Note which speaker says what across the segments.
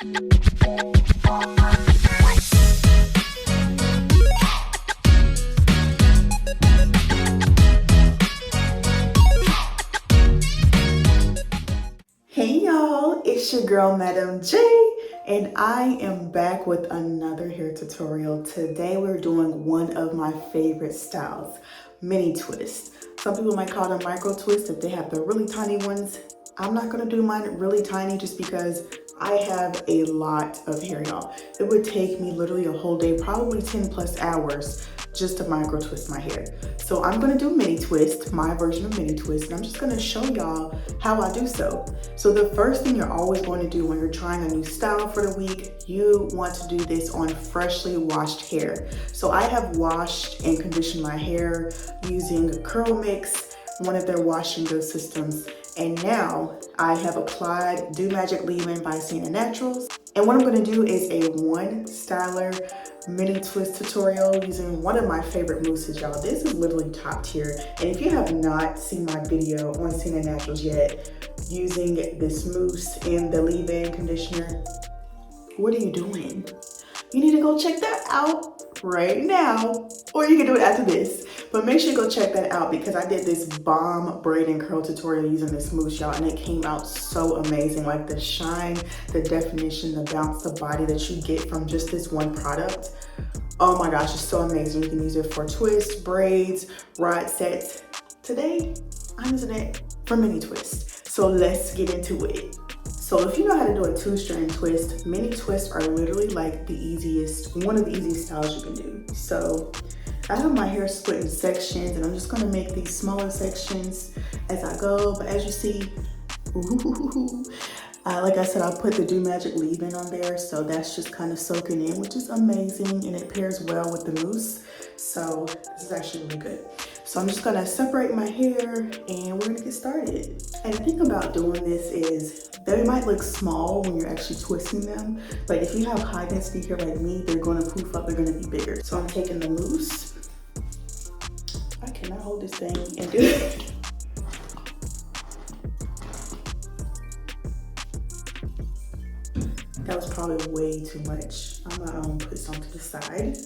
Speaker 1: Hey y'all, it's your girl Madam J, and I am back with another hair tutorial. Today we're doing one of my favorite styles, mini twist. Some people might call them micro twist if they have the really tiny ones. I'm not gonna do mine really tiny just because I have a lot of hair, y'all. It would take me literally a whole day, probably 10 plus hours just to micro twist my hair. So I'm gonna do mini twist, my version of mini twist, and I'm just gonna show y'all how I do so. So the first thing you're always going to do when you're trying a new style for the week, you want to do this on freshly washed hair. So I have washed and conditioned my hair using Curl Mix, one of their wash and go systems. And now I have applied Do Magic Leave-In by Sienna Naturals. And what I'm gonna do is a one styler mini twist tutorial using one of my favorite mousses, y'all. This is literally top tier. And if you have not seen my video on Sienna Naturals yet, using this mousse and the leave-in conditioner, what are you doing? You need to go check that out right now, or you can do it after this. But make sure you go check that out because I did this bomb braid and curl tutorial using this mousse, y'all, and it came out so amazing. Like the shine, the definition, the bounce, the body that you get from just this one product. Oh my gosh, it's so amazing. You can use it for twists, braids, rod sets. Today, I'm using it for mini twists. So let's get into it. So if you know how to do a two-strand twist, mini twists are literally like the easiest, one of the easiest styles you can do. So I have my hair split in sections and I'm just gonna make these smaller sections as I go. But as you see, like I said, I put the Do Magic Leave-In on there. So that's just kind of soaking in, which is amazing. And it pairs well with the mousse. So this is actually really good. So I'm just gonna separate my hair and we're gonna get started. And the thing about doing this is they might look small when you're actually twisting them, but if you have high density hair like me, they're gonna poof up, they're gonna be bigger. So I'm taking the mousse. I cannot hold this thing and do it. That was probably way too much. I'm gonna put some to the side.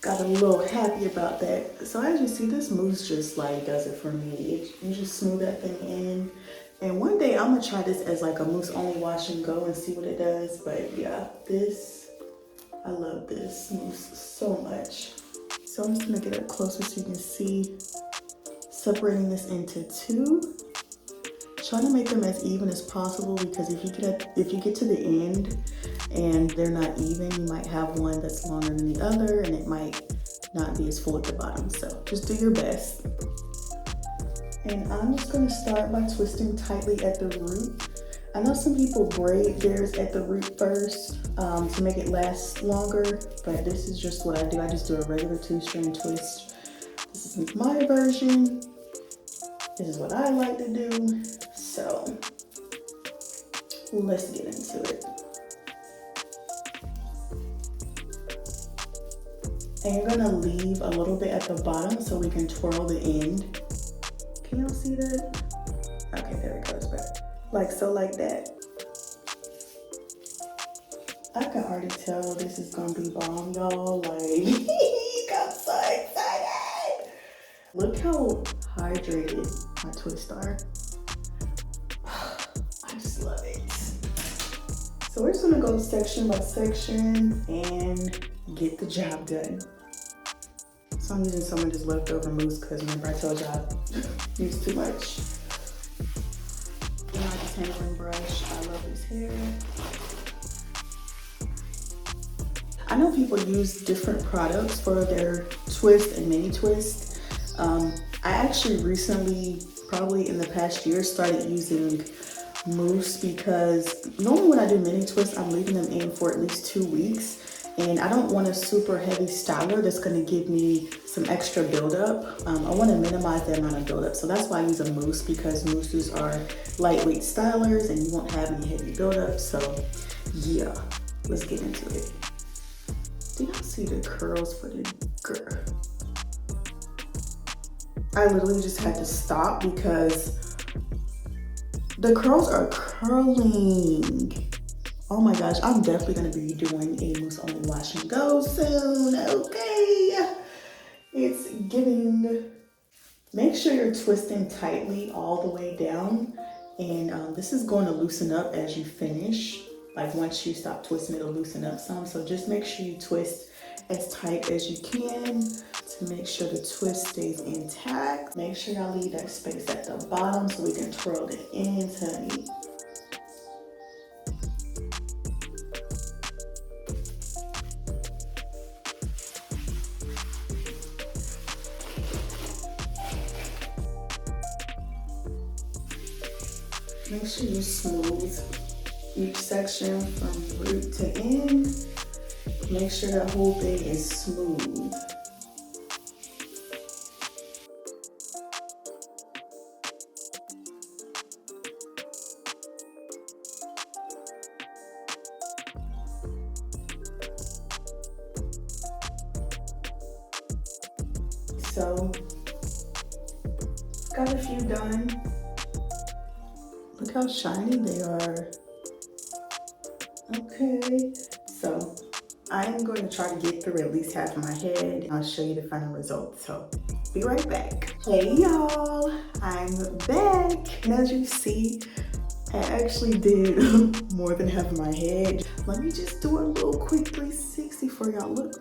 Speaker 1: Got a little happy about that. So as you see, this mousse just like does it for me. You just smooth that thing in. And one day I'm gonna try this as like a mousse only wash and go and see what it does. But yeah, I love this mousse so much. So I'm just gonna get up closer so you can see, separating this into two. Try to make them as even as possible because if you get to the end and they're not even, you might have one that's longer than the other and it might not be as full at the bottom. So just do your best. And I'm just gonna start by twisting tightly at the root. I know some people braid theirs at the root first to make it last longer, but this is just what I do. I just do a regular two-strand twist. This is my version. This is what I like to do. So let's get into it. And you're gonna leave a little bit at the bottom so we can twirl the end. Can y'all see that? Okay, there it goes back. Like so, like that. I can already tell this is gonna be bomb, y'all. Like, I'm so excited. Look how hydrated my twists are. I just love it. So we're just gonna go section by section and get the job done. So I'm using some of this leftover mousse because remember I told y'all I used too much. And I just handling brush. I love this hair. I know people use different products for their twist and mini twist. I actually recently, probably in the past year, started using mousse because normally when I do mini twists, I'm leaving them in for at least 2 weeks. And I don't want a super heavy styler that's gonna give me some extra buildup. I wanna minimize the amount of buildup. So that's why I use a mousse because mousses are lightweight stylers and you won't have any heavy buildup. So yeah, let's get into it. Do y'all see the curls for the girl? I literally just had to stop because The curls are curling. Oh my gosh, I'm definitely gonna be doing a mousse only wash and go soon, okay? It's giving. Make sure you're twisting tightly all the way down, and this is going to loosen up as you finish. Like once you stop twisting, it'll loosen up some. So just make sure you twist as tight as you can to make sure the twist stays intact. Make sure y'all leave that space at the bottom so we can twirl the ends, honey. Make sure you smooth each section from root to end. Make sure that whole thing is smooth. So, got a few done. Look how shiny they are. Okay, so I'm going to try to get through at least half of my head. I'll show you the final result, so be right back. Hey y'all, I'm back. And as you see, I actually did more than half of my head. Let me just do a little quick 360 for y'all. Look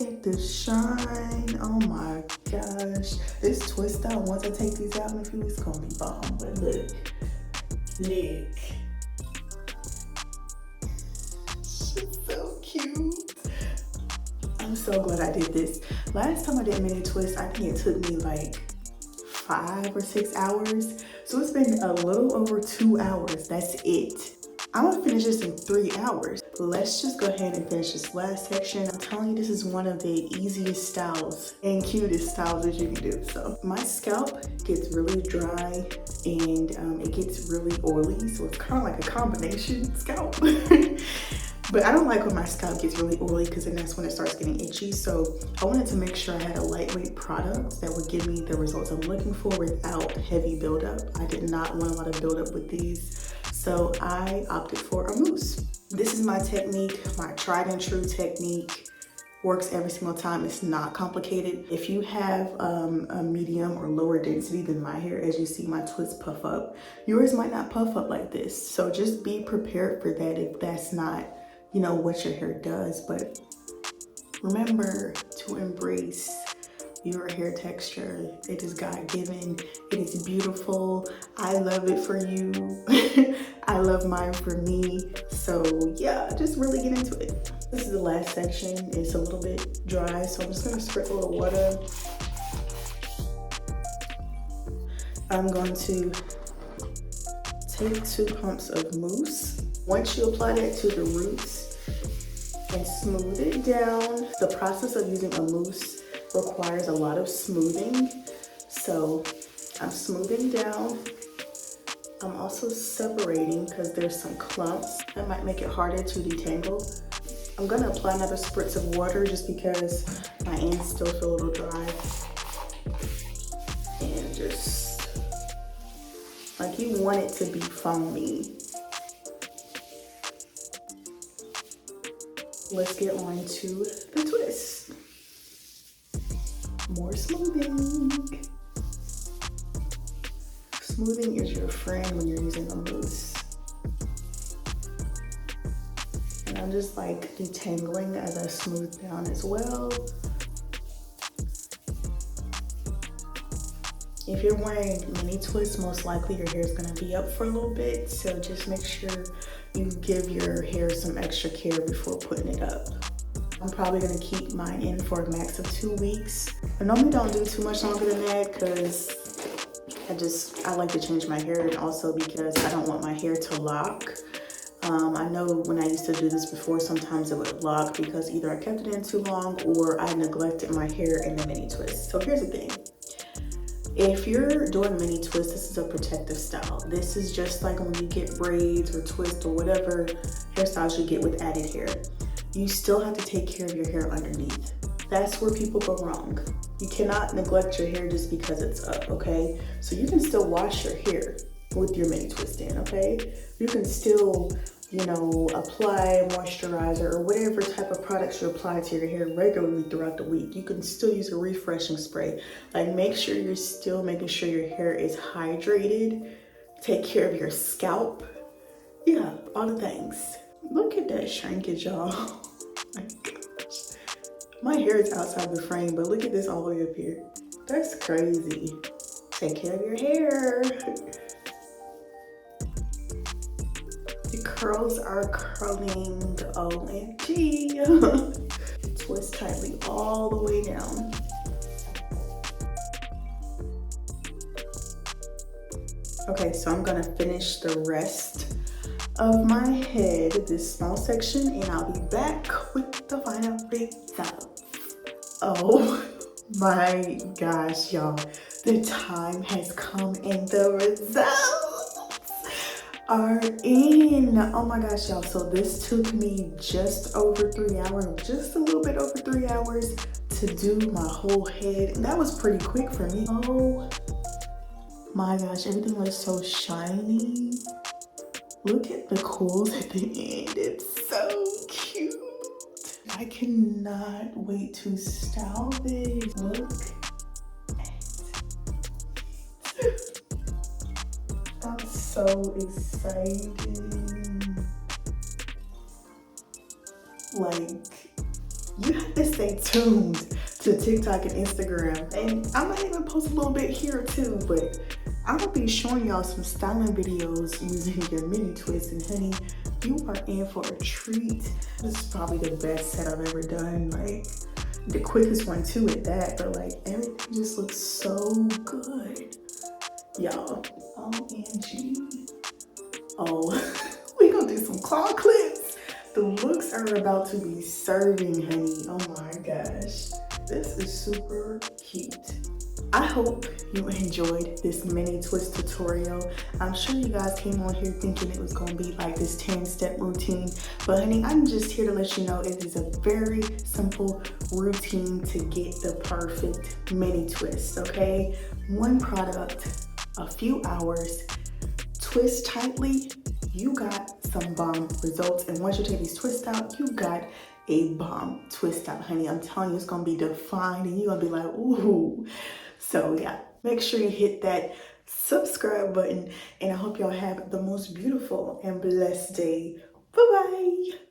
Speaker 1: at this shine. Oh my gosh. This twist out, once I take these out in a few weeks, it's gonna be bomb. But look. She's so cute. I'm so glad I did this. Last time I did a mini twist, I think it took me like 5 or 6 hours. So it's been a little over 2 hours. That's it. I'm gonna finish this in 3 hours. Let's just go ahead and finish this last section. I'm telling you, this is one of the easiest styles and cutest styles that you can do. So my scalp gets really dry and it gets really oily. So it's kind of like a combination scalp. But I don't like when my scalp gets really oily because then that's when it starts getting itchy. So I wanted to make sure I had a lightweight product that would give me the results I'm looking for without heavy buildup. I did not want a lot of buildup with these. So I opted for a mousse. This is my technique, my tried and true technique. Works every single time. It's not complicated. If you have a medium or lower density than my hair, as you see my twists puff up, yours might not puff up like this. So just be prepared for that if that's not, you know, what your hair does. But remember to embrace your hair texture. It is God-given. It is beautiful. I love it for you. I love mine for me. So yeah, just really get into it. This is the last section. It's a little bit dry, so I'm just gonna sprinkle the water. I'm going to take 2 pumps of mousse. Once you apply that to the roots and smooth it down, the process of using a mousse requires a lot of smoothing. So I'm smoothing down. I'm also separating because there's some clumps that might make it harder to detangle. I'm gonna apply another spritz of water just because my ends still feel a little dry. And just, like, you want it to be foamy. Let's get on to the twist. More smoothing. Smoothing is your friend when you're using a mousse. And I'm just like detangling as I smooth down as well. If you're wearing mini twists, most likely your hair is gonna be up for a little bit. So just make sure you give your hair some extra care before putting it up. I'm probably gonna keep mine in for a max of 2 weeks. I normally don't do too much longer than that because I like to change my hair, and also because I don't want my hair to lock. I know when I used to do this before, sometimes it would lock because either I kept it in too long or I neglected my hair in the mini twist. So here's the thing. If you're doing mini twist, this is a protective style. This is just like when you get braids or twists or whatever hairstyles you get with added hair. You still have to take care of your hair underneath. That's where people go wrong. You cannot neglect your hair just because it's up, okay? So you can still wash your hair with your mini twist in, okay? You can still, you know, apply moisturizer or whatever type of products you apply to your hair regularly throughout the week. You can still use a refreshing spray. Like, make sure you're still making sure your hair is hydrated. Take care of your scalp. Yeah, all the things. Look at that shrinkage, y'all. My gosh. My hair is outside the frame, but look at this all the way up here. That's crazy. Take care of your hair. The curls are curling, OMG. Twist tightly all the way down. Okay, so I'm gonna finish the rest of my head, this small section, and I'll be back with the final result. Oh my gosh, y'all. The time has come and the results are in. Oh my gosh, y'all. So this took me just over 3 hours, just a little bit over 3 hours to do my whole head. And that was pretty quick for me. Oh my gosh, everything was so shiny. Look at the curls at the end. It's so cute. I cannot wait to style this. Look at it. I'm so excited. Like, you have to stay tuned to TikTok and Instagram. And I might even post a little bit here too, but I'm gonna be showing y'all some styling videos using your mini twist, and honey, you are in for a treat. This is probably the best set I've ever done, like the quickest one too at that, but like everything just looks so good. Y'all, OMG. Oh, we gonna do some claw clips. The looks are about to be serving, honey. Oh my gosh. This is super cute. I hope you enjoyed this mini twist tutorial. I'm sure you guys came on here thinking it was gonna be like this 10-step routine, but honey, I'm just here to let you know it is a very simple routine to get the perfect mini twist, okay? One product, a few hours, twist tightly, you got some bomb results. And once you take these twists out, you got a bomb twist out, honey. I'm telling you, it's gonna be defined and you're gonna be like, ooh. So yeah, make sure you hit that subscribe button, and I hope y'all have the most beautiful and blessed day. Bye-bye.